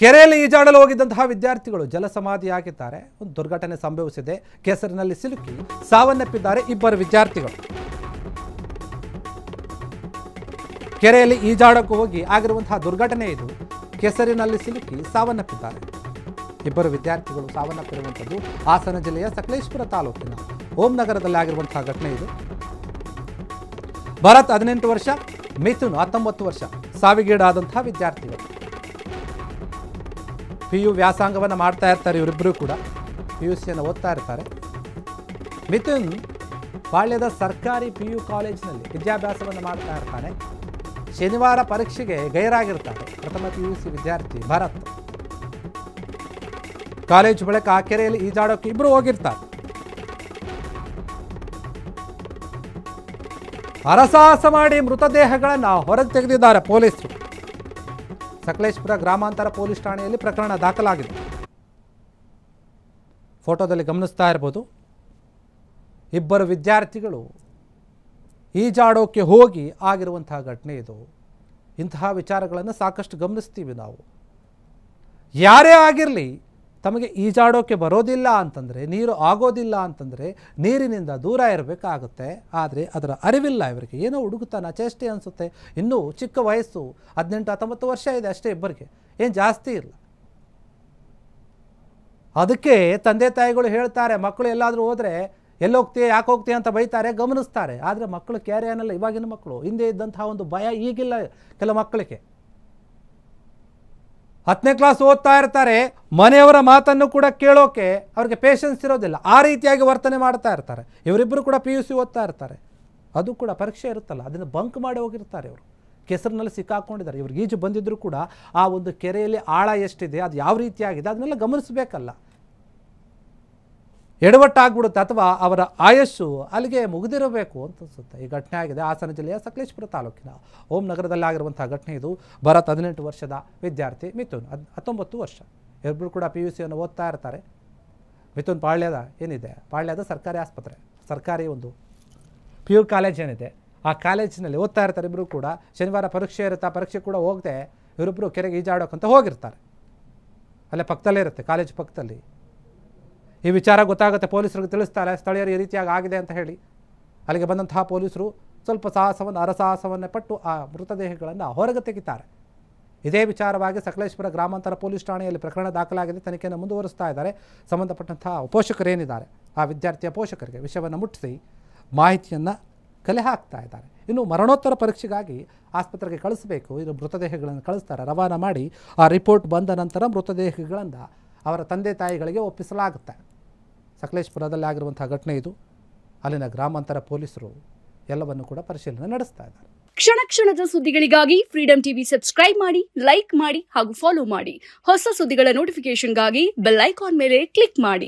ಕೆರೆಯಲ್ಲಿ ಈಜಾಡಲು ಹೋಗಿದ್ದಂತಹ ವಿದ್ಯಾರ್ಥಿಗಳು ಜಲಸಮಾಧಿಯಾಗಿದ್ದಾರೆ. ಒಂದು ದುರ್ಘಟನೆ ಸಂಭವಿಸಿದೆ. ಕೆಸರಿನಲ್ಲಿ ಸಿಲುಕಿ ಸಾವನ್ನಪ್ಪಿದ್ದಾರೆ ಇಬ್ಬರು ವಿದ್ಯಾರ್ಥಿಗಳು. ಕೆರೆಯಲ್ಲಿ ಈಜಾಡಕ್ಕೆ ಹೋಗಿ ಆಗಿರುವಂತಹ ದುರ್ಘಟನೆ ಇದು. ಕೆಸರಿನಲ್ಲಿ ಸಿಲುಕಿ ಸಾವನ್ನಪ್ಪಿದ್ದಾರೆ ಇಬ್ಬರು ವಿದ್ಯಾರ್ಥಿಗಳು. ಸಾವನ್ನಪ್ಪಿರುವಂಥದ್ದು ಹಾಸನ ಜಿಲ್ಲೆಯ ಸಕಲೇಶಪುರ ತಾಲೂಕಿನ ಓಂನಗರದಲ್ಲಿ ಆಗಿರುವಂತಹ ಘಟನೆ ಇದು. ಭರತ್ 18 ವರ್ಷ, ಮಿಥುನ್ 19 ವರ್ಷ ಸಾವಿಗೀಡಾದಂತಹ ವಿದ್ಯಾರ್ಥಿಗಳು. PU ವ್ಯಾಸಂಗವನ್ನು ಮಾಡ್ತಾ ಇರ್ತಾರೆ ಇವರಿಬ್ಬರು ಕೂಡ. PUCಯನ್ನು ಓದ್ತಾ ಇರ್ತಾರೆ. ಮಿಥುನ್ ಪಾಳ್ಯದ ಸರ್ಕಾರಿ PU ಕಾಲೇಜಿನಲ್ಲಿ ವಿದ್ಯಾಭ್ಯಾಸವನ್ನು ಮಾಡ್ತಾ ಇರ್ತಾನೆ. ಶನಿವಾರ ಪರೀಕ್ಷೆಗೆ ಗೈರಾಗಿರ್ತಾರೆ ಪ್ರಥಮ PUC ವಿದ್ಯಾರ್ಥಿ ಭರತ್. ಕಾಲೇಜು ಬಳಿಕ ಆ ಕೆರೆಯಲ್ಲಿ ಈಜಾಡೋಕೆ ಇಬ್ಬರು ಹೋಗಿರ್ತಾರೆ. ಹರಸಾಹಸ ಮಾಡಿ ಮೃತದೇಹಗಳನ್ನು ಹೊರಗೆ ತೆಗೆದಿದ್ದಾರೆ ಪೊಲೀಸರು. ಸಕಲೇಶಪುರ ಗ್ರಾಮಾಂತರ ಪೊಲೀಸ್ ಠಾಣೆಯಲ್ಲಿ ಪ್ರಕರಣ ದಾಖಲಾಗಿದೆ. ಫೋಟೋದಲ್ಲಿ ಗಮನಿಸ್ತಾ ಇರ್ಬೋದು. ಇಬ್ಬರು ವಿದ್ಯಾರ್ಥಿಗಳು ಈಜಾಡೋಕೆ ಹೋಗಿ ಆಗಿರುವಂತಹ ಘಟನೆ ಇದು. ಇಂತಹ ವಿಚಾರಗಳನ್ನು ಸಾಕಷ್ಟು ಗಮನಿಸ್ತೀವಿ ನಾವು. ಯಾರೇ ಆಗಿರಲಿ, ತಮಗೆ ಈಜಾಡೋಕೆ ಬರೋದಿಲ್ಲ ಅಂತಂದರೆ, ನೀರು ಆಗೋದಿಲ್ಲ ಅಂತಂದರೆ ನೀರಿನಿಂದ ದೂರ ಇರಬೇಕಾಗುತ್ತೆ. ಆದರೆ ಅದರ ಅರಿವಿಲ್ಲ ಇವರಿಗೆ. ಏನೋ ಹುಡುಗುತ್ತಾನ, ಚೇಷ್ಟೆ ಅನಿಸುತ್ತೆ. ಇನ್ನೂ ಚಿಕ್ಕ ವಯಸ್ಸು, 18-19 ವರ್ಷ ಇದೆ ಅಷ್ಟೇ ಇಬ್ಬರಿಗೆ, ಏನು ಜಾಸ್ತಿ ಇಲ್ಲ. ಅದಕ್ಕೆ ತಂದೆ ತಾಯಿಗಳು ಹೇಳ್ತಾರೆ, ಮಕ್ಕಳು ಎಲ್ಲಾದರೂ ಹೋದರೆ ಎಲ್ಲೋಗ್ತೀಯ, ಯಾಕೆ ಹೋಗ್ತೀಯ ಅಂತ ಬೈತಾರೆ, ಗಮನಿಸ್ತಾರೆ. ಆದರೆ ಮಕ್ಕಳು ಕ್ಯಾರೆ ಅನ್ನಲ್ಲ. ಇವಾಗಿನ ಮಕ್ಕಳು, ಹಿಂದೆ ಇದ್ದಂತಹ ಒಂದು ಭಯ ಈಗಿಲ್ಲ ಕೆಲ ಮಕ್ಕಳಿಗೆ. 10ನೇ ಕ್ಲಾಸ್ ಓದ್ತಾ ಇರ್ತಾರೆ, ಮನೆಯವರ ಮಾತನ್ನು ಕೂಡ ಕೇಳೋಕೆ ಅವ್ರಿಗೆ ಪೇಷನ್ಸ್ ಇರೋದಿಲ್ಲ. ಆ ರೀತಿಯಾಗಿ ವರ್ತನೆ ಮಾಡ್ತಾ ಇರ್ತಾರೆ. ಇವರಿಬ್ಬರು ಕೂಡ PUC ಓದ್ತಾ ಇರ್ತಾರೆ. ಅದು ಕೂಡ ಪರೀಕ್ಷೆ ಇರುತ್ತಲ್ಲ, ಅದನ್ನು ಬಂಕ್ ಮಾಡಿ ಹೋಗಿರ್ತಾರೆ. ಇವರು ಕೆಸರಿನಲ್ಲಿ ಸಿಕ್ಕಾಕೊಂಡಿದ್ದಾರೆ. ಇವ್ರಿಗೆ ಈಜು ಬಂದಿದ್ದರೂ ಕೂಡ ಆ ಒಂದು ಕೆರೆಯಲ್ಲಿ ಆಳ ಎಷ್ಟಿದೆ, ಅದು ಯಾವ ರೀತಿಯಾಗಿದೆ, ಅದನ್ನೆಲ್ಲ ಗಮನಿಸಬೇಕಲ್ಲ. ಎಡವಟ್ಟಾಗ್ಬಿಡುತ್ತೆ ಅಥವಾ ಅವರ ಆಯಸ್ಸು ಅಲ್ಲಿಗೆ ಮುಗಿದಿರಬೇಕು ಅಂತ ಅನಿಸುತ್ತೆ. ಈ ಘಟನೆ ಆಗಿದೆ ಹಾಸನ ಜಿಲ್ಲೆಯ ಸಕಲೇಶಪುರ ತಾಲೂಕಿನ ಓಂ ನಗರದಲ್ಲಿ ಆಗಿರುವಂತಹ ಘಟನೆ ಇದು. ಭರತ್ 18 ವರ್ಷದ ವಿದ್ಯಾರ್ಥಿ, ಮಿಥುನ್ 19 ವರ್ಷ. ಇಬ್ಬರು ಕೂಡ PUCಯನ್ನು ಓದ್ತಾ ಇರ್ತಾರೆ. ಮಿಥುನ್ ಪಾಳ್ಯದ ಸರ್ಕಾರಿ ಆಸ್ಪತ್ರೆ, ಸರ್ಕಾರಿ ಒಂದು PU ಕಾಲೇಜ್ ಏನಿದೆ ಆ ಕಾಲೇಜಿನಲ್ಲಿ ಓದ್ತಾ ಇರ್ತಾರೆ. ಇಬ್ಬರು ಕೂಡ ಶನಿವಾರ ಪರೀಕ್ಷೆ ಇರುತ್ತೆ. ಆ ಪರೀಕ್ಷೆ ಕೂಡ ಹೋಗದೆ ಇವರಿಬ್ಬರು ಕೆರೆಗೆ ಈಜಾಡೋಕ್ಕಂತ ಹೋಗಿರ್ತಾರೆ. ಅಲ್ಲೇ ಪಕ್ಕದಲ್ಲೇ ಇರುತ್ತೆ, ಕಾಲೇಜ್ ಪಕ್ಕದಲ್ಲಿ. ಈ ವಿಚಾರ ಗೊತ್ತಾಗುತ್ತೆ, ಪೊಲೀಸರಿಗೆ ತಿಳಿಸ್ತಾರೆ. ಸ್ಥಳೀಯರು ಈ ರೀತಿಯಾಗಿ ಆಗಿದೆ ಅಂತ ಹೇಳಿ ಅಲ್ಲಿಗೆ ಬಂದಂತಹ ಪೊಲೀಸರು ಸ್ವಲ್ಪ ಅರಸಾಹಸವನ್ನು ಪಟ್ಟು ಆ ಮೃತದೇಹಗಳನ್ನು ಹೊರಗೆ ತೆಗಿತಾರೆ. ಇದೇ ವಿಚಾರವಾಗಿ ಸಕಲೇಶಪುರ ಗ್ರಾಮಾಂತರ ಪೊಲೀಸ್ ಠಾಣೆಯಲ್ಲಿ ಪ್ರಕರಣ ದಾಖಲಾಗಿದೆ. ತನಿಖೆಯನ್ನು ಮುಂದುವರಿಸ್ತಾ ಇದ್ದಾರೆ. ಸಂಬಂಧಪಟ್ಟಂತಹ ಪೋಷಕರೇನಿದ್ದಾರೆ ಆ ವಿದ್ಯಾರ್ಥಿಯ ಪೋಷಕರಿಗೆ ವಿಷಯವನ್ನು ಮುಟ್ಟಿಸಿ ಮಾಹಿತಿಯನ್ನು ಕಲೆ ಹಾಕ್ತಾ ಇದ್ದಾರೆ. ಇನ್ನು ಮರಣೋತ್ತರ ಪರೀಕ್ಷೆಗಾಗಿ ಆಸ್ಪತ್ರೆಗೆ ಕಳಿಸಬೇಕು. ಇದು ಮೃತದೇಹಗಳನ್ನು ಕಳಿಸ್ತಾರೆ. ರವಾನಾ ಮಾಡಿ ಆ ರಿಪೋರ್ಟ್ ಬಂದ ನಂತರ ಮೃತದೇಹಗಳನ್ನು ಅವರ ತಂದೆ ತಾಯಿಗಳಿಗೆ ಒಪ್ಪಿಸಲಾಗುತ್ತೆ. ಸಕಲೇಶಪುರದಲ್ಲಿ ಆಗಿರುವಂತಹ ಘಟನೆ ಇದು. ಅಲ್ಲಿನ ಗ್ರಾಮಾಂತರ ಪೊಲೀಸರು ಎಲ್ಲವನ್ನು ಕೂಡ ಪರಿಶೀಲನೆ ನಡೆಸ್ತಾ ಇದ್ದಾರೆ. ಕ್ಷಣ ಕ್ಷಣದ ಸುದ್ದಿಗಳಿಗಾಗಿ ಫ್ರೀಡಂ ಟಿವಿ ಸಬ್ಸ್ಕ್ರೈಬ್ ಮಾಡಿ, ಲೈಕ್ ಮಾಡಿ ಹಾಗೂ ಫಾಲೋ ಮಾಡಿ. ಹೊಸ ಸುದ್ದಿಗಳ ನೋಟಿಫಿಕೇಶನ್ಗಾಗಿ ಬೆಲ್ ಐಕಾನ್ ಮೇಲೆ ಕ್ಲಿಕ್ ಮಾಡಿ.